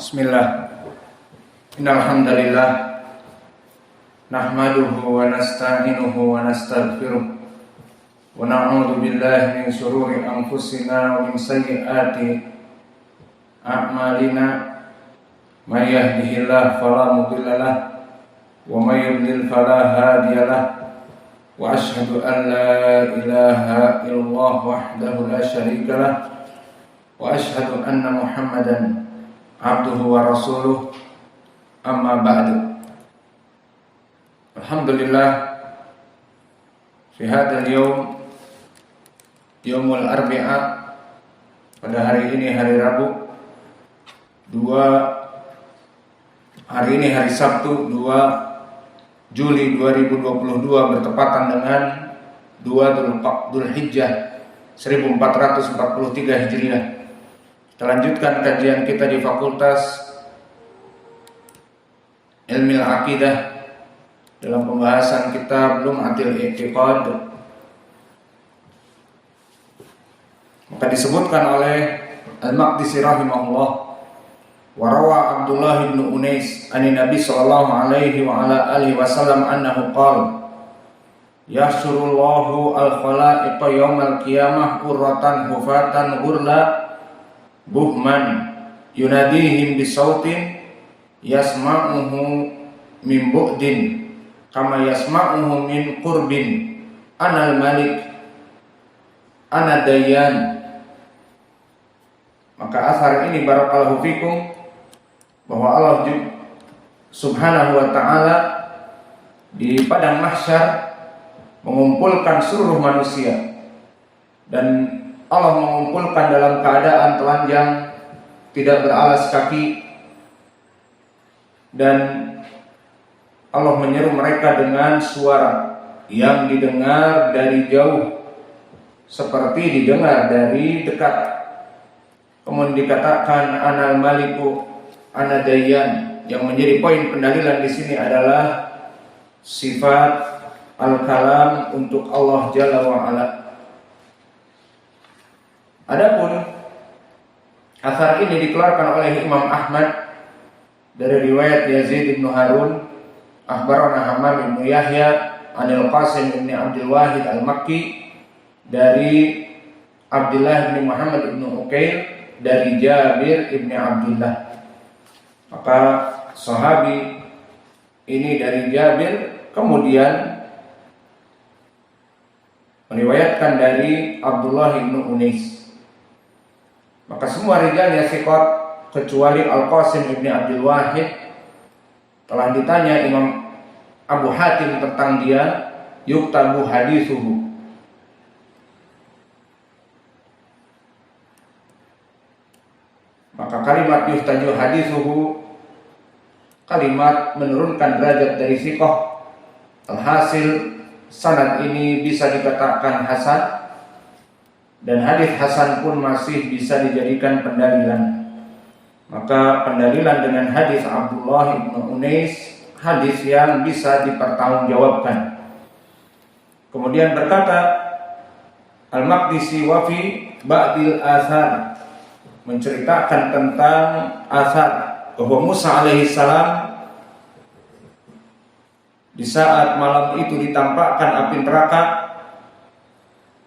Bismillah. Innal hamdalillah nahmaduhu wa nasta'inuhu wa nastaghfiruh wa na'udzu billahi min shururi anfusina wa min sayyiati a'malina. May yahdihillahu fala mudilla lahu wa may yudlil fala hadiya lahu. Wa asyhadu an la ilaha illallah wahdahu la syarika lahu wa asyhadu anna Muhammadan abduhu wa rasuluh, amma ba'du. Alhamdulillah, fi hadzal yaum, yaumul arbi'a, pada hari ini hari Rabu, hari ini hari Sabtu 2 Juli 2022 bertepatan dengan 2 Dzulhijjah 1443 Hijriah. Kita lanjutkan kajian kita di Fakultas Ilmu Aqidah dalam pembahasan kitab Lum'atul I'tiqad. Maka disebutkan oleh Al-Maqdisi rahimahullah, wa rawa Abdullah bin Unais ani Nabi sallallahu alaihi wa ala alihi wasallam annahu qala yahsyurullahu al-khalaiqa yaumal qiyamah qurratan hufatan ghurla buhman yunadihim bisautin yasma'uhu min bu'din kama yasma'uhu min qurbin anal malik ana dayyan. Maka asar ini barakallahu fikum bahwa Allah subhanahu wa ta'ala di padang mahsyar mengumpulkan seluruh manusia, dan Allah mengumpulkan dalam keadaan telanjang, tidak beralas kaki, dan Allah menyeru mereka dengan suara yang didengar dari jauh seperti didengar dari dekat. Kemudian dikatakan anal maliku ana dayyan, yang menjadi poin pendalilan di sini adalah sifat al-kalam untuk Allah Jalla wa Ala. Adapun asar ini dikeluarkan oleh Imam Ahmad dari riwayat Yazid bin Harun akhbarana Hammam bin Yahya anil Qasim bin Abdul Wahid al-Makki dari Abdullah bin Muhammad bin Uqail dari Jabir bin Abdullah. Maka sahabi ini dari Jabir kemudian meriwayatkan dari Abdullah bin Unais. Maka semua rijalnya thiqat kecuali Al-Qasim bin Abdul Wahid. Telah ditanya Imam Abu Hatim tentang dia, yuktabu hadithuhu, maka kalimat yuhtaju hadithuhu, kalimat menurunkan derajat dari thiqah. Alhasil sanad ini bisa dikatakan hasan, dan hadis hasan pun masih bisa dijadikan pendalilan. Maka pendalilan dengan hadis Abdullah bin Unais, hadis yang bisa dipertanggungjawabkan. Kemudian berkata Al-Maqdisi wa fi ba'dil athar, menceritakan tentang athar bahwa Musa alaihi salam di saat malam itu ditampakkan api neraka,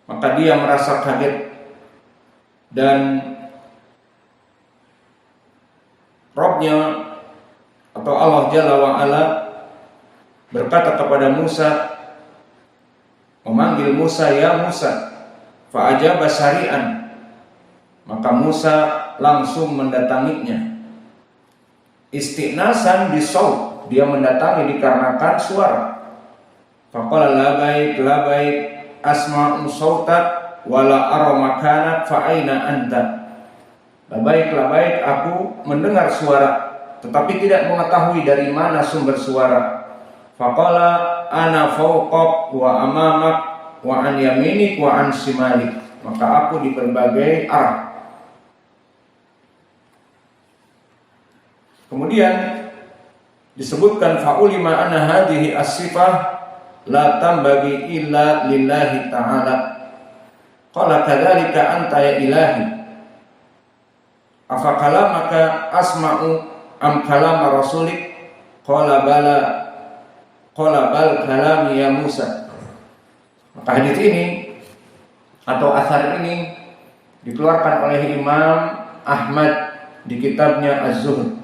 maka dia merasa kaget, dan Rabb-Nya atau Allah Jalla wa Ala berkata kepada Musa, memanggil Musa, ya Musa, fa'ajaba syari'an, maka Musa langsung mendatanginya. Isti'nasan bisaut, dia mendatangi dikarenakan suara. Faqala labaik labaik asma'u sautak wala ara makanak fa aina anta. Labaik labaik, aku mendengar suara tetapi tidak mengetahui dari mana sumber suara. Faqala ana fawqak wa amamak wa an yaminik wa an shimalik, maka aku di berbagai arah. Kemudian disebutkan fa'ulima anna hadhihi as-sifah la tambagi illa lillahi ta'ala. Qala kadzalika anta ya ilahi. Afakala maka asma'u am kalama rasulik qala bal kalami ya Musa. Maka hadis ini atau asar ini dikeluarkan oleh Imam Ahmad di kitabnya Az-Zuhd.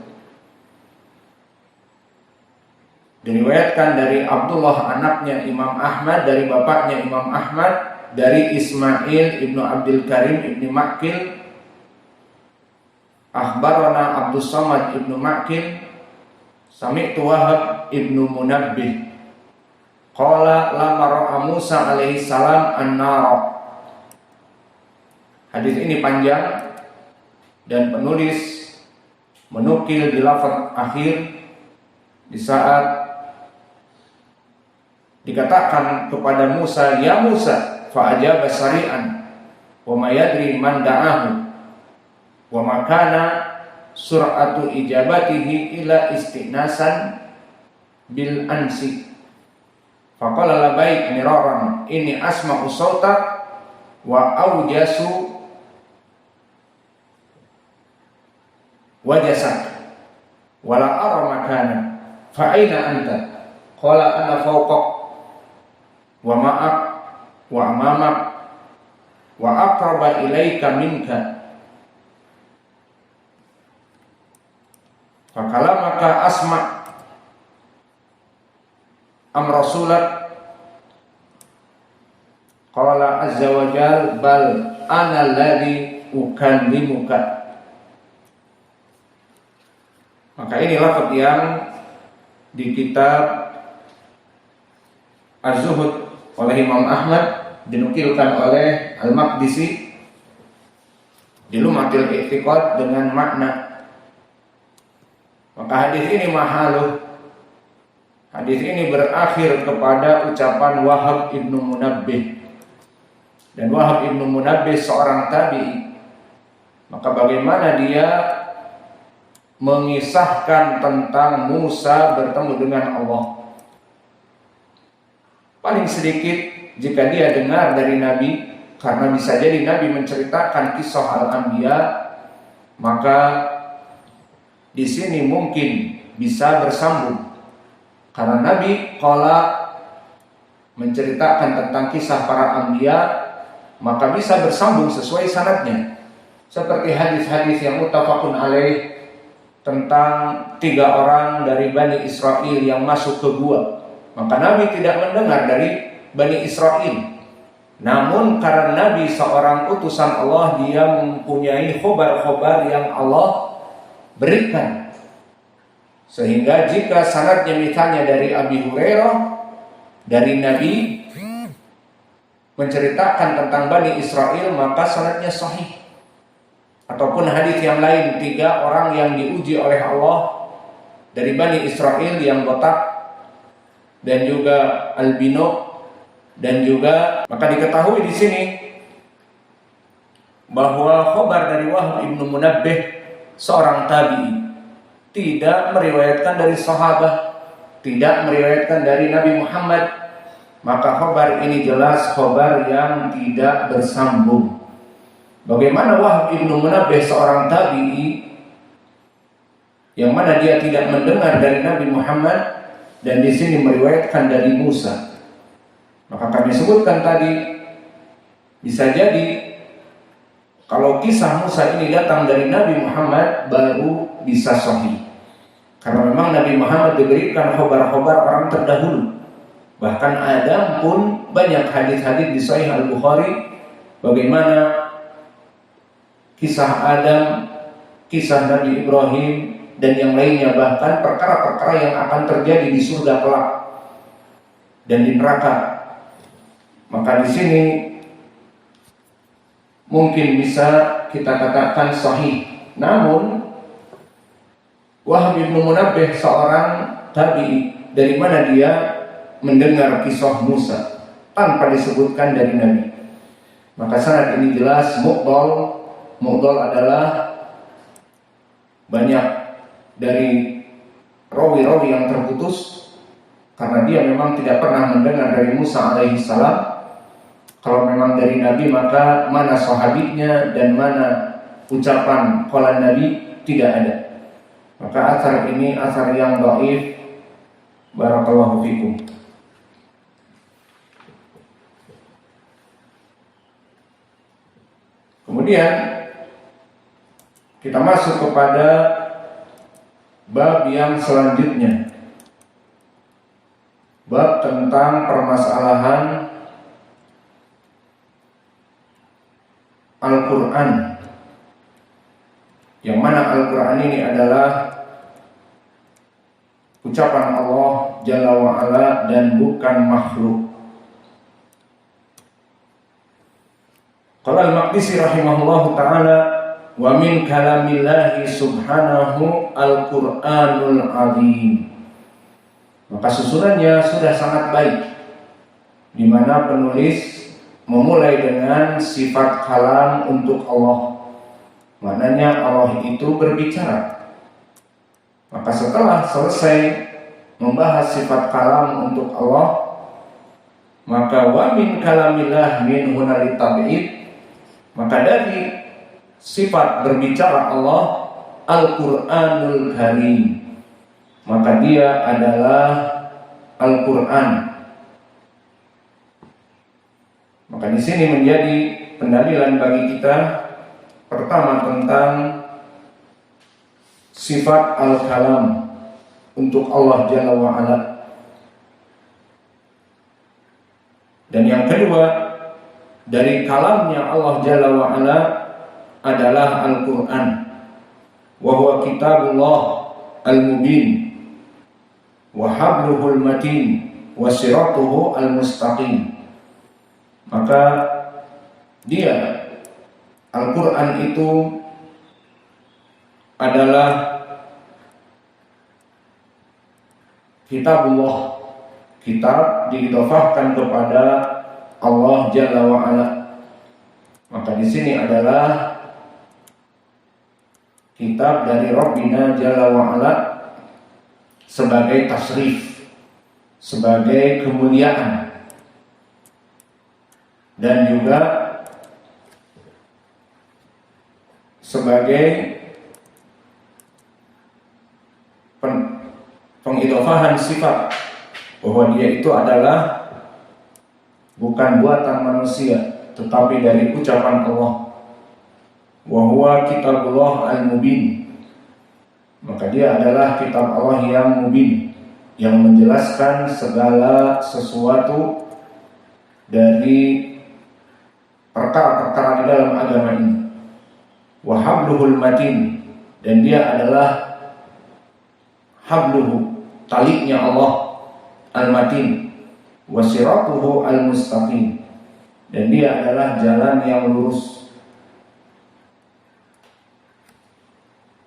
Diriwayatkan dari Abdullah anaknya Imam Ahmad, dari bapaknya Imam Ahmad, dari Ismail ibnu Abdul Karim ibnu Ma'kil, akhbarana Abdus Samad ibnu Ma'kil, sami'tu Wahab ibnu Munabbih, qala lama ra'a Musa alaihi salam an-nara. Hadis ini panjang dan penulis menukil di lafaz akhir di saat dikatakan kepada Musa, ya Musa, fa'ajaba sari'an wa ma yadri man da'ahu wa makana sur'atu ijabatihi ila istinasan bil ansi. Faqala labaik miraran inni asma'u sawta wa awjasu wajasak wala ara makana fa aina anta qala ana fawqak wa ma'ak wa amamak wa aqraba ilaika minka. Fakala maka asma am rasulat qala azza wa jal bal ana alladhi ukallimuka. Maka ini lafaz yang di kitab Az-Zuhd oleh Imam Ahmad, dinukilkan oleh Al-Maqdisi di Lumatil I'tiqad dengan makna. Maka hadis ini mahaluh. Hadis ini berakhir kepada ucapan Wahab ibnu Munabbih. Dan Wahab ibnu Munabbih seorang tabi'i. Maka bagaimana dia mengisahkan tentang Musa bertemu dengan Allah? Paling sedikit jika dia dengar dari Nabi, karena bisa jadi Nabi menceritakan kisah Al-Anbiya, maka di sini mungkin bisa bersambung. Karena Nabi qala menceritakan tentang kisah para Anbiya, maka bisa bersambung sesuai sanadnya. Seperti hadis-hadis yang muttafaqun alaih tentang 3 orang dari Bani Israel yang masuk ke gua. Maka Nabi tidak mendengar dari Bani Israel. Namun karena Nabi seorang utusan Allah, dia mempunyai khobar-khobar yang Allah berikan. Sehingga jika sanadnya misalnya dari Abi Hurairah, dari Nabi menceritakan tentang Bani Israel, maka sanadnya sahih. Ataupun hadis yang lain, 3 orang yang diuji oleh Allah dari Bani Israel yang botak dan juga albino, dan juga maka diketahui di sini bahwa khobar dari Wahab ibnu Munabbih seorang tabi'i tidak meriwayatkan dari sahabat, tidak meriwayatkan dari Nabi Muhammad. Maka khobar ini jelas khobar yang tidak bersambung. Bagaimana Wahab ibnu Munabbih seorang tabi'i yang mana dia tidak mendengar dari Nabi Muhammad dan di sini meriwayatkan dari Musa. Maka kami sebutkan tadi, bisa jadi kalau kisah Musa ini datang dari Nabi Muhammad baru bisa sahih. Karena memang Nabi Muhammad diberikan khobar-khobar orang terdahulu. Bahkan Adam pun banyak hadis-hadis di Sahih Al-Bukhari bagaimana kisah Adam, kisah Nabi Ibrahim dan yang lainnya, bahkan perkara-perkara yang akan terjadi di surga kelak dan di neraka. Maka di sini mungkin bisa kita katakan sahih. Namun Wahab bin Munabbih seorang tabi'i, dari mana dia mendengar kisah Musa tanpa disebutkan dari Nabi? Maka sanad ini jelas mu'dhal. Mu'dhal adalah banyak dari rawi-rawi yang terputus karena dia memang tidak pernah mendengar dari Musa alaihi salam. Kalau memang dari Nabi, maka mana sahabinya dan mana ucapan qala Nabi, tidak ada. Maka atsar ini atsar yang dhaif. Barakallahu fikum. Kemudian kita masuk kepada bab yang selanjutnya. Bab tentang permasalahan Al-Quran, yang mana Al-Quran ini adalah ucapan Allah Jalla wa'ala dan bukan makhluk. Qala Al-Maqdisi rahimahullahu ta'ala, wa min kalamillahi subhanahu al-Qur'anul azim. Maka susunannya sudah sangat baik, di mana penulis memulai dengan sifat kalam untuk Allah. Maknanya Allah itu berbicara. Maka setelah selesai membahas sifat kalam untuk Allah, maka wa min kalamillah min hunali tab'id, maka dari sifat berbicara Allah Al-Qur'anul Karim, maka dia adalah Al-Qur'an. Maka di sini menjadi pendalilan bagi kita pertama tentang sifat al-kalam untuk Allah Jalla wa'ala. Dan yang kedua, dari kalamnya Allah Jalla wa'ala adalah Al-Quran, wa huwa kitabullah al-mubin wa habluhul matin wa siratuhu al-mustaqim. Maka dia Al-Quran itu adalah kitabullah. Kitab diidhofahkan kepada Allah Jalla wa'ala. Maka di sini adalah kitab dari Rabbina Jalla wa'ala sebagai tasrif, sebagai kemuliaan, dan juga sebagai pengidhofahan sifat bahwa dia itu adalah bukan buatan manusia, tetapi dari ucapan Allah. Wa huwa kitabullah al-mubin. Maka dia adalah kitab Allah yang mubin, yang menjelaskan segala sesuatu dari perkara-perkara di dalam agama ini. Wa habluhul matin, dan dia adalah habluhu, talinya Allah, al-matin, wa siratuhu al-mustaqim, dan dia adalah jalan yang lurus.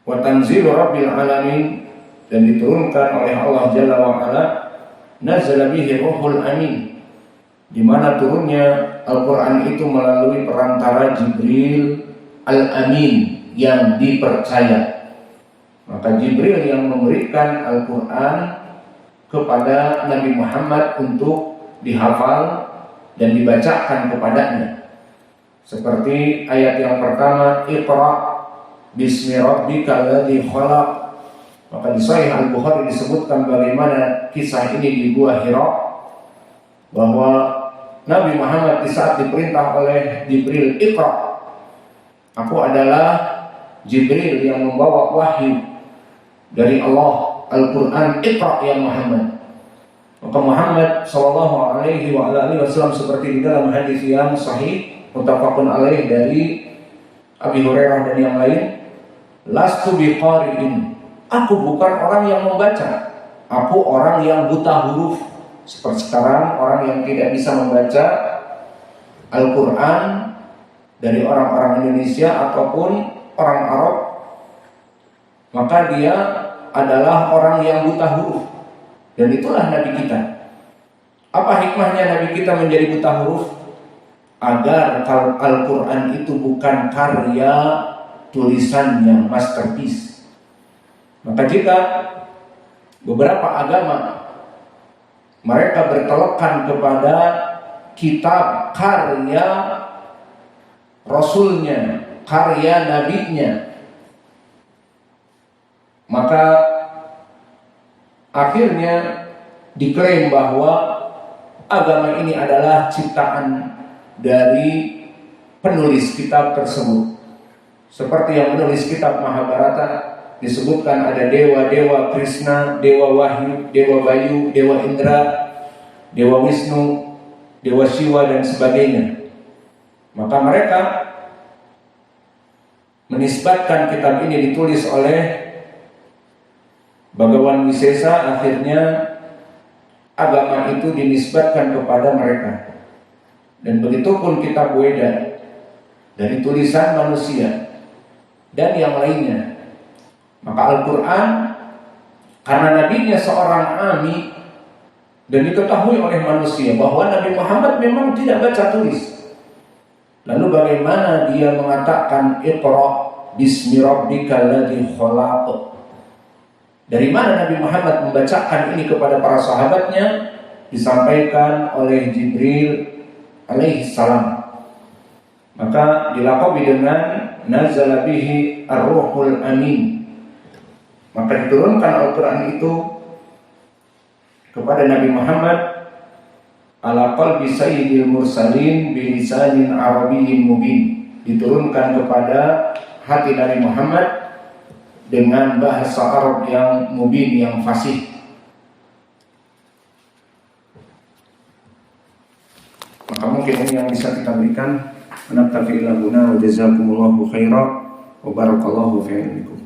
Wa tanzilu rabbil alamin, dan diturunkan oleh Allah Jalla wa'ala, nazala bihi ruhul amin, di mana turunnya Al-Quran itu melalui perantara Jibril Al-Amin, yang dipercaya. Maka Jibril yang memberikan Al-Quran kepada Nabi Muhammad untuk dihafal dan dibacakan kepadanya. Seperti ayat yang pertama, Iqra bismi rabbikal ladzi khalaq. Maka di Sahih Al-Bukhari disebutkan bagaimana kisah ini di Gua Hira, bahwa Nabi Muhammad di saat diperintah oleh Jibril, Iqra, aku adalah Jibril yang membawa wahyu dari Allah, Al-Quran, Iqra ya Muhammad. Maka Muhammad sallallahu alaihi wa alihi wasallam seperti di dalam hadis yang sahih muttafaqun alaih dari Abi Hurairah dan yang lain, lastu biqari'in, aku bukan orang yang membaca, aku orang yang buta huruf. Seperti sekarang orang yang tidak bisa membaca Al-Quran dari orang-orang Indonesia ataupun orang Arab, maka dia adalah orang yang buta huruf. Dan itulah Nabi kita. Apa hikmahnya Nabi kita menjadi buta huruf? Agar Al-Quran itu bukan karya tulisannya, masterpiece. Maka jika beberapa agama mereka bertelekan kepada kitab karya Rasulnya, karya nabinya. Maka akhirnya diklaim bahwa agama ini adalah ciptaan dari penulis kitab tersebut. Seperti yang menulis kitab Mahabharata disebutkan ada dewa-dewa Krishna, dewa Wahyu, dewa Bayu, dewa Indra, dewa Wisnu, dewa Shiva dan sebagainya. Maka mereka menisbatkan kitab ini ditulis oleh Bhagawan Wisesa, akhirnya agama itu dinisbatkan kepada mereka. Dan begitu pun kitab Weda dari tulisan manusia dan yang lainnya. Maka Al-Quran karena nabinya seorang ami dan diketahui oleh manusia bahwa Nabi Muhammad memang tidak baca tulis. Lalu bagaimana dia mengatakan Iqra bismi rabbikal ladzi khalaq? Dari mana Nabi Muhammad membacakan ini kepada para sahabatnya? Disampaikan oleh Jibril alaihi salam. Maka dilaqabi dengan nazala bihi ar-ruhul amin. Maka diturunkan Al-Quran itu kepada Nabi Muhammad ala qalbi sayyidil mursalin bilisanin arabiyyin mubin. Diturunkan kepada hati Nabi Muhammad dengan bahasa Arab yang mubin, yang fasih. Maka mungkin ini yang bisa kita berikan. Naktafi ila huna wa jazakumullahu khairan wa barakallahu fi ilmikum.